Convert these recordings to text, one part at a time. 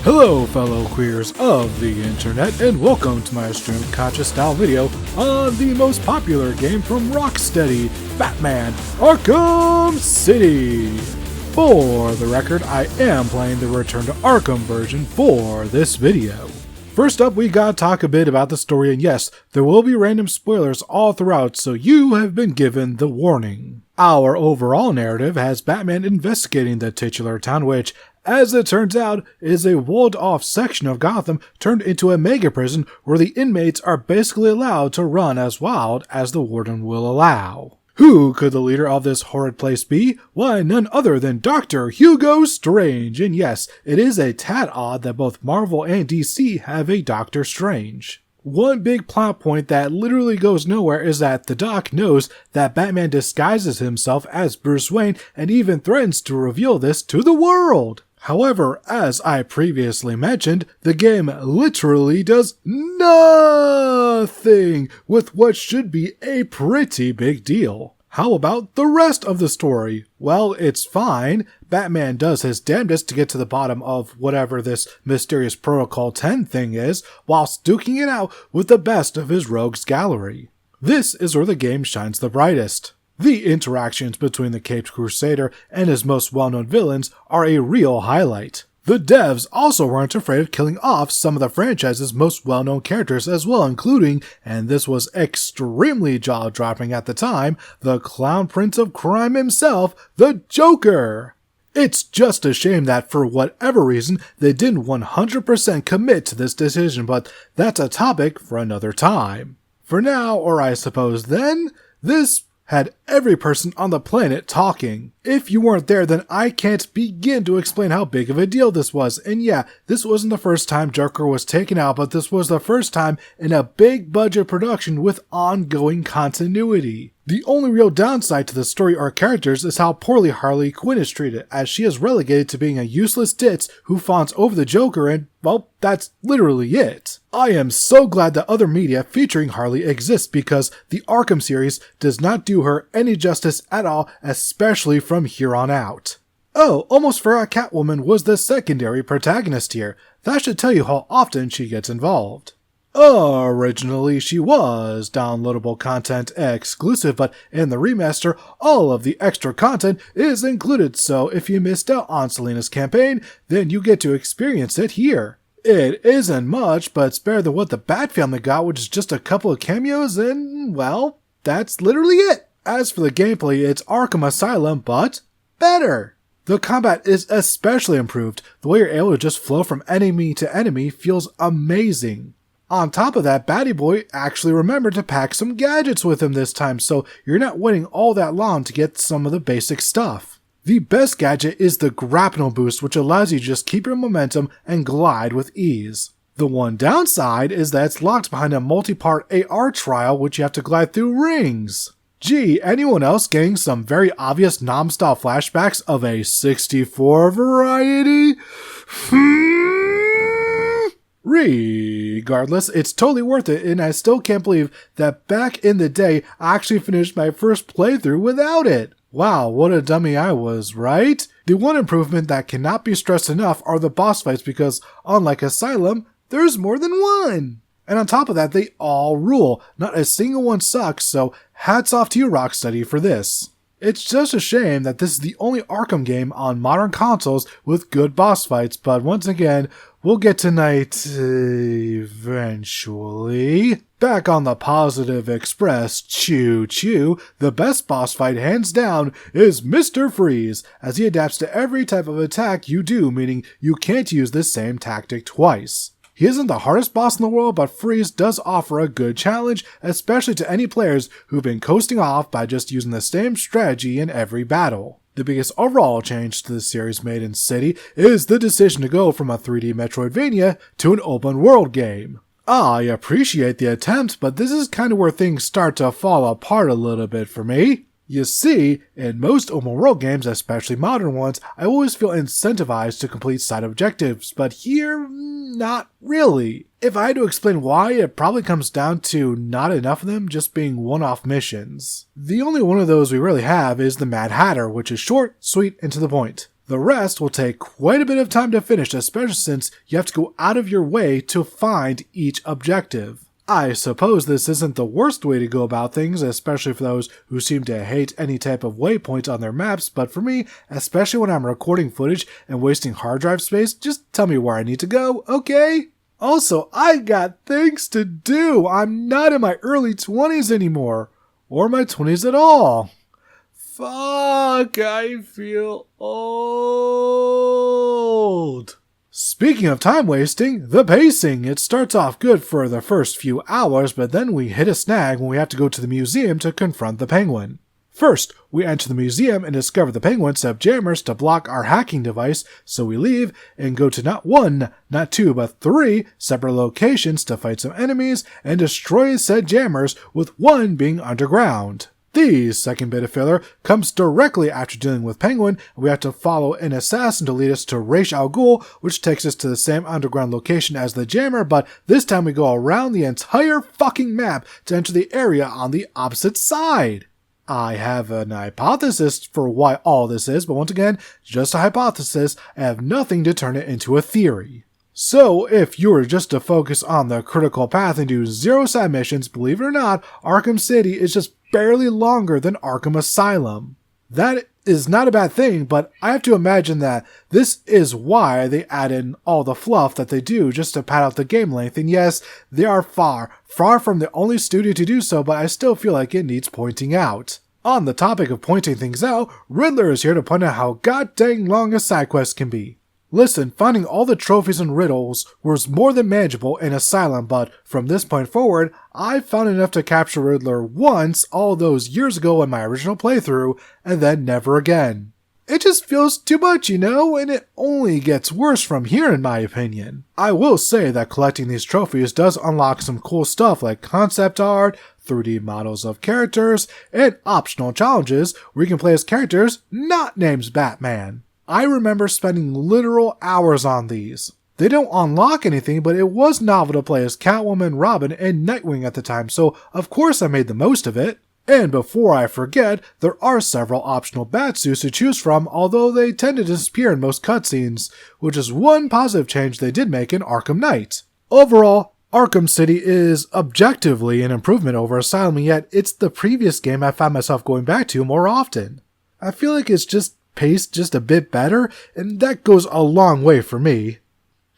Hello fellow queers of the internet, and welcome to my stream conscious style video on the most popular game from Rocksteady, Batman Arkham City. For the record, I am playing the Return to Arkham version for this video. First up, we gotta talk a bit about the story, and yes, there will be random spoilers all throughout, so you have been given the warning. Our overall narrative has Batman investigating the titular town, which, as it turns out, is a walled-off section of Gotham turned into a mega-prison where the inmates are basically allowed to run as wild as the warden will allow. Who could the leader of this horrid place be? Why, none other than Dr. Hugo Strange. And yes, it is a tad odd that both Marvel and DC have a Doctor Strange. One big plot point that literally goes nowhere is that the Doc knows that Batman disguises himself as Bruce Wayne and even threatens to reveal this to the world. However, as I previously mentioned, the game literally does nothing with what should be a pretty big deal. How about the rest of the story? Well, it's fine. Batman does his damnedest to get to the bottom of whatever this mysterious Protocol 10 thing is, whilst duking it out with the best of his rogues gallery. This is where the game shines the brightest. The interactions between the Caped Crusader and his most well-known villains are a real highlight. The devs also weren't afraid of killing off some of the franchise's most well-known characters as well, including, and this was extremely jaw-dropping at the time, the Clown Prince of Crime himself, the Joker. It's just a shame that for whatever reason they didn't 100% commit to this decision, but that's a topic for another time. For now, or I suppose then, this had every person on the planet talking. If you weren't there, then I can't begin to explain how big of a deal this was. And yeah, this wasn't the first time Joker was taken out, but this was the first time in a big budget production with ongoing continuity. The only real downside to the story or characters is how poorly Harley Quinn is treated, as she is relegated to being a useless ditz who fawns over the Joker, and, well, that's literally it. I am so glad that other media featuring Harley exists, because the Arkham series does not do her any justice at all, especially from here on out. Oh, almost forgot Catwoman was the secondary protagonist here. That should tell you how often she gets involved. Originally, she was downloadable content exclusive, but in the remaster, all of the extra content is included, so if you missed out on Selina's campaign, then you get to experience it here. It isn't much, but it's better than what the Bat family got, which is just a couple of cameos, and, well, that's literally it. As for the gameplay, it's Arkham Asylum, but better. The combat is especially improved. The way you're able to just flow from enemy to enemy feels amazing. On top of that, Batty Boy actually remembered to pack some gadgets with him this time, so you're not waiting all that long to get some of the basic stuff. The best gadget is the grapnel boost, which allows you to just keep your momentum and glide with ease. The one downside is that it's locked behind a multi-part AR trial, which you have to glide through rings. Gee, anyone else getting some very obvious Nom-style flashbacks of a 64 variety? Regardless, it's totally worth it, and I still can't believe that back in the day, I actually finished my first playthrough without it. Wow, what a dummy I was, right? The one improvement that cannot be stressed enough are the boss fights, because unlike Asylum, there's more than one. And on top of that, they all rule. Not a single one sucks, so hats off to you, Rocksteady, for this. It's just a shame that this is the only Arkham game on modern consoles with good boss fights, but once again, we'll get to night eventually. Back on the Positive Express, choo-choo, the best boss fight hands down is Mr. Freeze, as he adapts to every type of attack you do, meaning you can't use the same tactic twice. He isn't the hardest boss in the world, but Freeze does offer a good challenge, especially to any players who've been coasting off by just using the same strategy in every battle. The biggest overall change to the series made in City is the decision to go from a 3D Metroidvania to an open world game. I appreciate the attempt, but this is kind of where things start to fall apart a little bit for me. You see, in most open world games, especially modern ones, I always feel incentivized to complete side objectives, but here, not really. If I had to explain why, it probably comes down to not enough of them just being one-off missions. The only one of those we really have is the Mad Hatter, which is short, sweet, and to the point. The rest will take quite a bit of time to finish, especially since you have to go out of your way to find each objective. I suppose this isn't the worst way to go about things, especially for those who seem to hate any type of waypoint on their maps, but for me, especially when I'm recording footage and wasting hard drive space, just tell me where I need to go, okay? Also, I got things to do. I'm not in my early 20s anymore, or my 20s at all. Fuck, I feel old. Speaking of time wasting, the pacing. It starts off good for the first few hours, but then we hit a snag when we have to go to the museum to confront the Penguin. First, we enter the museum and discover the Penguin set up jammers to block our hacking device, so we leave and go to not one, not two, but 3 separate locations to fight some enemies and destroy said jammers, with one being underground. The second bit of filler comes directly after dealing with Penguin, and we have to follow an assassin to lead us to Raish Al Ghul, which takes us to the same underground location as the jammer, but this time we go around the entire fucking map to enter the area on the opposite side. I have an hypothesis for why all this is, but once again, just a hypothesis. I have nothing to turn it into a theory. So, if you were just to focus on the critical path and do 0 side missions, believe it or not, Arkham City is just barely longer than Arkham Asylum. That is not a bad thing, but I have to imagine that this is why they add in all the fluff that they do just to pad out the game length, and yes, they are far from the only studio to do so, but I still feel like it needs pointing out. On the topic of pointing things out, Riddler is here to point out how god-dang long a side quest can be. Listen, finding all the trophies and riddles was more than manageable in Asylum, but from this point forward, I found enough to capture Riddler once all those years ago in my original playthrough, and then never again. It just feels too much, you know, and it only gets worse from here in my opinion. I will say that collecting these trophies does unlock some cool stuff like concept art, 3D models of characters, and optional challenges where you can play as characters not named Batman. I remember spending literal hours on these. They don't unlock anything, but it was novel to play as Catwoman, Robin, and Nightwing at the time, so of course I made the most of it. And before I forget, there are several optional Batsuits to choose from, although they tend to disappear in most cutscenes, which is one positive change they did make in Arkham Knight. Overall, Arkham City is objectively an improvement over Asylum, and yet it's the previous game I found myself going back to more often. I feel like it's just paced just a bit better, and that goes a long way for me.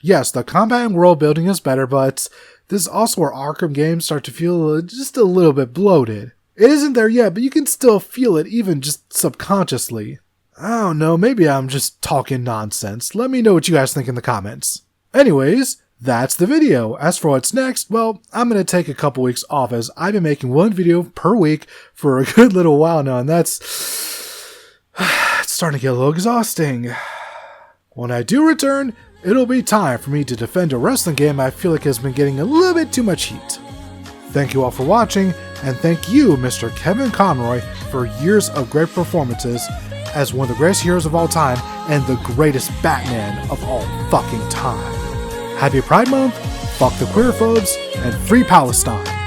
Yes, the combat and world building is better, but this is also where Arkham games start to feel just a little bit bloated. It isn't there yet, but you can still feel it even just subconsciously. I don't know, maybe I'm just talking nonsense. Let me know what you guys think in the comments. Anyways, that's the video. As for what's next, well, I'm going to take a couple weeks off as I've been making one video per week for a good little while now, and that's it's starting to get a little exhausting. When I do return, it'll be time for me to defend a wrestling game I feel like has been getting a little bit too much heat. Thank you all for watching, and thank you, Mr. Kevin Conroy, for years of great performances as one of the greatest heroes of all time and the greatest Batman of all fucking time. Happy Pride Month, fuck the queerphobes, and free Palestine!